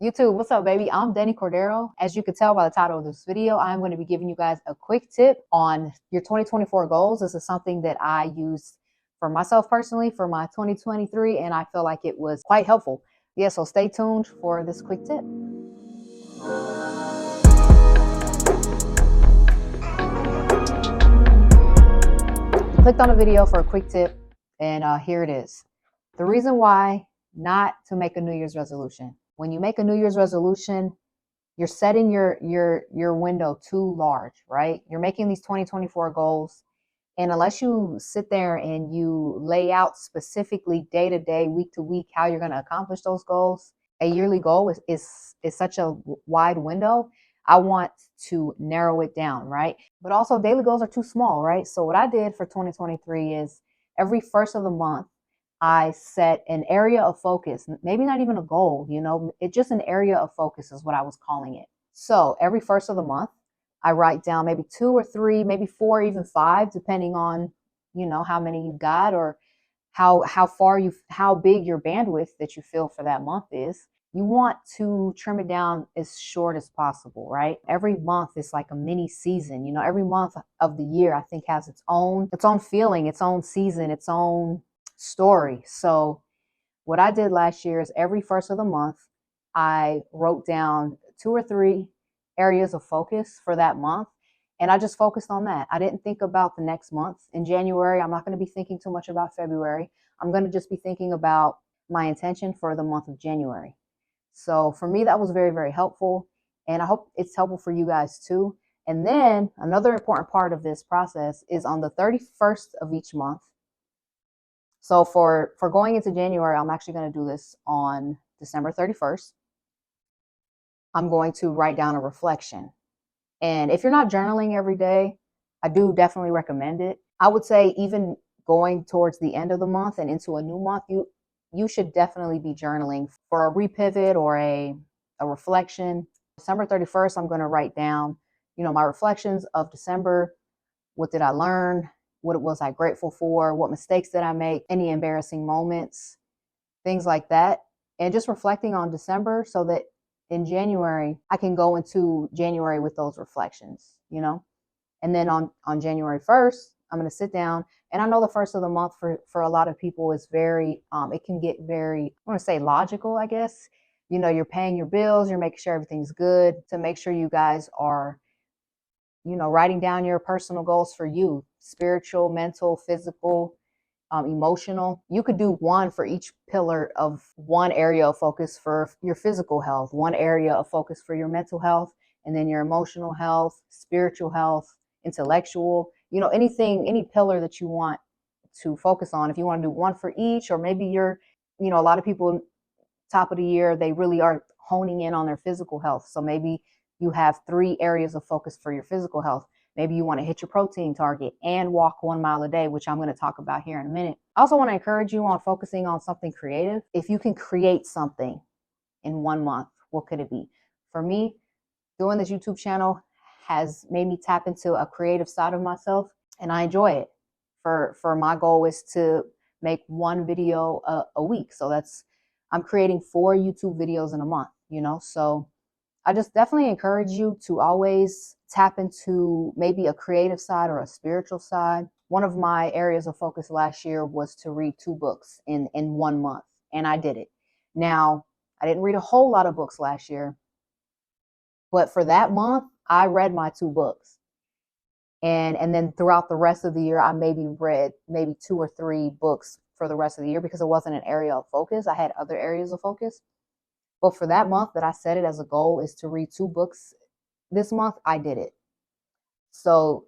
YouTube, what's up, baby? I'm Denny Cordero. As you can tell by the title of this video, I'm going to be giving you guys a quick tip on your 2024 goals. This is something that I used for myself personally for my 2023, and I feel like it was quite helpful. Yeah, so stay tuned for this quick tip. You clicked on a video for a quick tip, and here it is. The reason why not to make a New Year's resolution. When you make a New Year's resolution, you're setting your window too large, right? You're making these 2024 goals, and unless you sit there and you lay out specifically day to day, week to week how you're going to accomplish those goals, a yearly goal is such a wide window. I want to narrow it down, right? But also daily goals are too small, right? So what I did for 2023 is every first of the month I set an area of focus, maybe not even a goal, it's just an area of focus is what I was calling it. So every first of the month, I write down maybe two or three, maybe four, even five, depending on, how many you got or how big your bandwidth that you feel for that month is. You want to trim it down as short as possible, right? Every month is like a mini season. Every month of the year I think has its own feeling, its own season, its own story. So what I did last year is every first of the month, I wrote down two or three areas of focus for that month. And I just focused on that. I didn't think about the next month. In January, I'm not going to be thinking too much about February. I'm going to just be thinking about my intention for the month of January. So for me, that was very, very helpful. And I hope it's helpful for you guys too. And then another important part of this process is on the 31st of each month. So for going into January, I'm actually going to do this on December 31st. I'm going to write down a reflection. And if you're not journaling every day, I do definitely recommend it. I would say even going towards the end of the month and into a new month, you should definitely be journaling for a repivot or a reflection. December 31st, I'm going to write down, my reflections of December. What did I learn? What was I grateful for? What mistakes did I make? Any embarrassing moments? Things like that. And just reflecting on December so that in January, I can go into January with those reflections, And then on January 1st, I'm going to sit down. And I know the first of the month for a lot of people is very, it can get very, I want to say logical, I guess. You're paying your bills, you're making sure everything's good, to make sure you guys are writing down your personal goals for you, spiritual, mental, physical, emotional. You could do one for each pillar of one area of focus for your physical health, one area of focus for your mental health, and then your emotional health, spiritual health, intellectual, anything, any pillar that you want to focus on. If you want to do one for each, or maybe a lot of people top of the year, they really are honing in on their physical health. So maybe you have three areas of focus for your physical health. Maybe you want to hit your protein target and walk 1 mile a day, which I'm going to talk about here in a minute. I also want to encourage you on focusing on something creative. If you can create something in 1 month, what could it be? For me, doing this YouTube channel has made me tap into a creative side of myself, and I enjoy it. For my goal is to make one video a week. So I'm creating 4 YouTube videos in a month, So I just definitely encourage you to always tap into maybe a creative side or a spiritual side. One of my areas of focus last year was to read 2 books in 1 month, and I did it. Now, I didn't read a whole lot of books last year, but for that month, I read my 2 books. And then throughout the rest of the year, I maybe read maybe 2 or 3 books for the rest of the year because it wasn't an area of focus. I had other areas of focus. But for that month that I set it as a goal is to read 2 books this month, I did it. So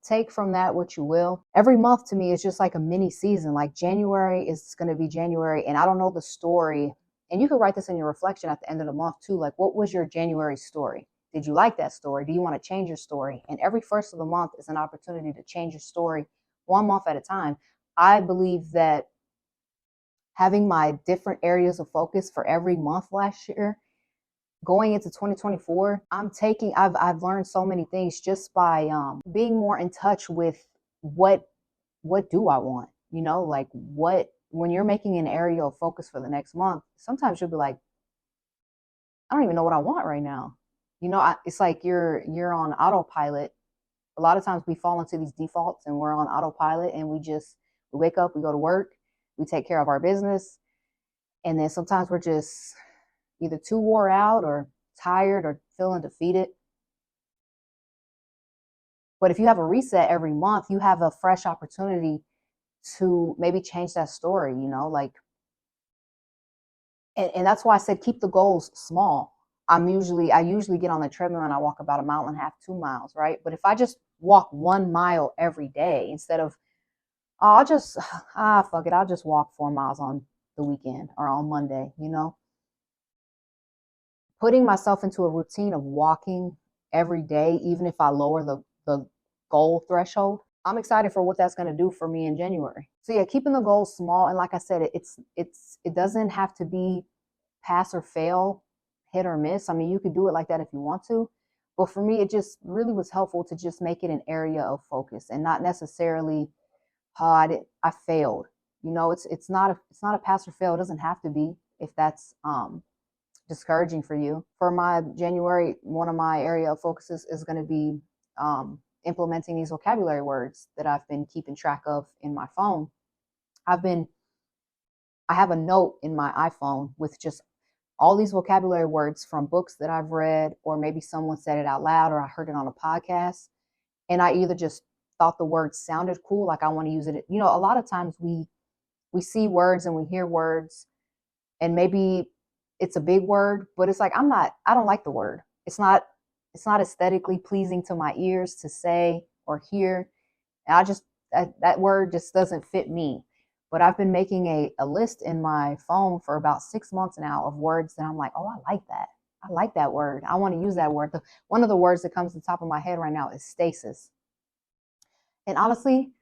take from that what you will. Every month to me is just like a mini season. Like January is going to be January, and I don't know the story. And you can write this in your reflection at the end of the month too. Like, what was your January story? Did you like that story? Do you want to change your story? And every first of the month is an opportunity to change your story 1 month at a time. I believe that having my different areas of focus for every month last year, going into 2024, I've learned so many things just by being more in touch with what do I want, like when you're making an area of focus for the next month, sometimes you'll be like, I don't even know what I want right now. It's like you're on autopilot. A lot of times we fall into these defaults and we're on autopilot, and we wake up, we go to work, we take care of our business, and then sometimes we're just either too wore out or tired or feeling defeated. But if you have a reset every month, you have a fresh opportunity to maybe change that story, like, and that's why I said keep the goals small. I usually get on the treadmill and I walk about 1.5 miles, 2 miles, right? But if I just walk 1 mile every day instead of, oh, I'll just, fuck it, I'll just walk 4 miles on the weekend or on Monday, putting myself into a routine of walking every day, even if I lower the goal threshold, I'm excited for what that's going to do for me in January. So yeah, keeping the goals small, and like I said, it doesn't have to be pass or fail, hit or miss. I mean, you could do it like that if you want to, but for me, it just really was helpful to just make it an area of focus and not necessarily, oh, I failed. It's not a pass or fail. It doesn't have to be if that's discouraging for you. For my January, one of my area of focuses is going to be implementing these vocabulary words that I've been keeping track of in my phone. I have a note in my iPhone with just all these vocabulary words from books that I've read, or maybe someone said it out loud, or I heard it on a podcast. And I either just thought the word sounded cool, like I want to use it. A lot of times we see words and we hear words, and maybe it's a big word, but it's like I don't like the word. It's not aesthetically pleasing to my ears to say or hear. And that word just doesn't fit me. But I've been making a list in my phone for about 6 months now of words that I'm like, oh, I like that. I like that word. I want to use that word. One of the words that comes to the top of my head right now is stasis. And honestly,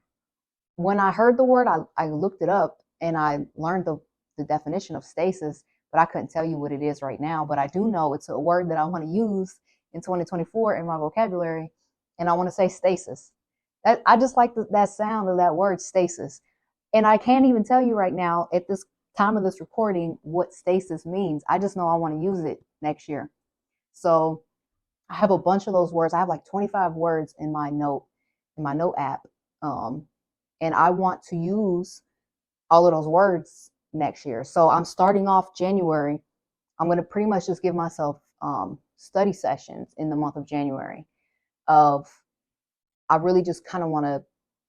when I heard the word, I looked it up and I learned the definition of stasis, but I couldn't tell you what it is right now. But I do know it's a word that I want to use in 2024 in my vocabulary, and I want to say stasis. I just like that sound of that word, stasis. And I can't even tell you right now at this time of this recording what stasis means. I just know I want to use it next year. So I have a bunch of those words. I have like 25 words in my note app. And I want to use all of those words next year. So I'm starting off January. I'm going to pretty much just give myself study sessions in the month of January of, I really just kind of want to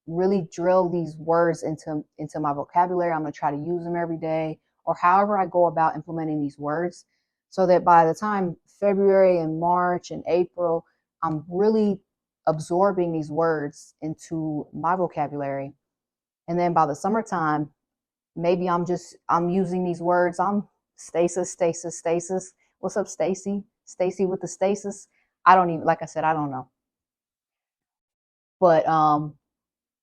really drill these words into my vocabulary. I'm going to try to use them every day, or however I go about implementing these words, so that by the time February and March and April, I'm really absorbing these words into my vocabulary. And then by the summertime, maybe I'm using these words. I'm stasis, stasis, stasis. What's up, Stacy? Stacy with the stasis. I don't even, like I said, I don't know. But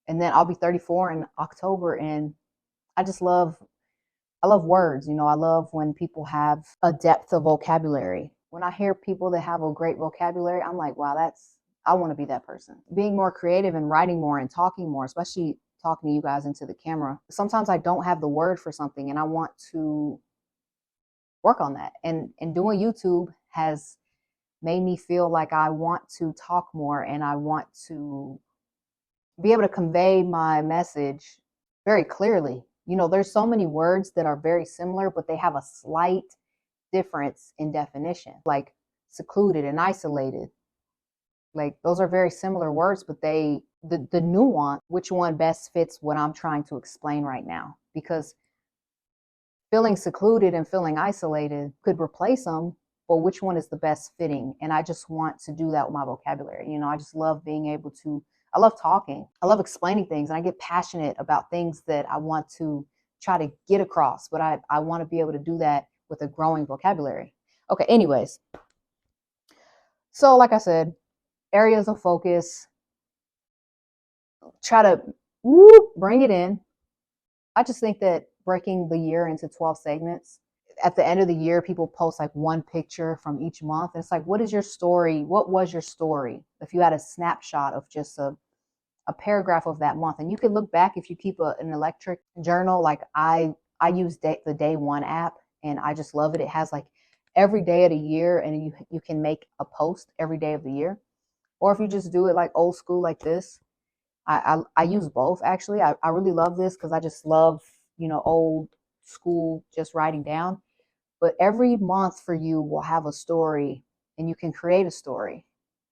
and then I'll be 34 in October, and I love words. I love when people have a depth of vocabulary. When I hear people that have a great vocabulary, I'm like, wow, I want to be that person. Being more creative and writing more and talking more, especially talking to you guys into the camera. Sometimes I don't have the word for something and I want to work on that. And doing YouTube has made me feel like I want to talk more and I want to be able to convey my message very clearly. There's so many words that are very similar, but they have a slight difference in definition, like secluded and isolated. Like those are very similar words, but the nuance, which one best fits what I'm trying to explain right now? Because feeling secluded and feeling isolated could replace them, but which one is the best fitting? And I just want to do that with my vocabulary. I just love being able to, I love talking. I love explaining things, and I get passionate about things that I want to try to get across, but I want to be able to do that with a growing vocabulary. Okay, anyways. So like I said, areas of focus, try to bring it in. I just think that breaking the year into 12 segments, at the end of the year, people post like one picture from each month. And it's like, what is your story? What was your story? If you had a snapshot of just a paragraph of that month, and you can look back if you keep an electric journal. Like I use the Day One app, and I just love it. It has like every day of the year, and you can make a post every day of the year. Or if you just do it like old school like this, I use both actually. I really love this because I just love, old school just writing down. But every month for you will have a story, and you can create a story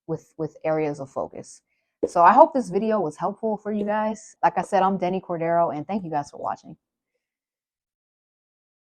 with areas of focus. So I hope this video was helpful for you guys. Like I said, I'm Denny Cordero, and thank you guys for watching.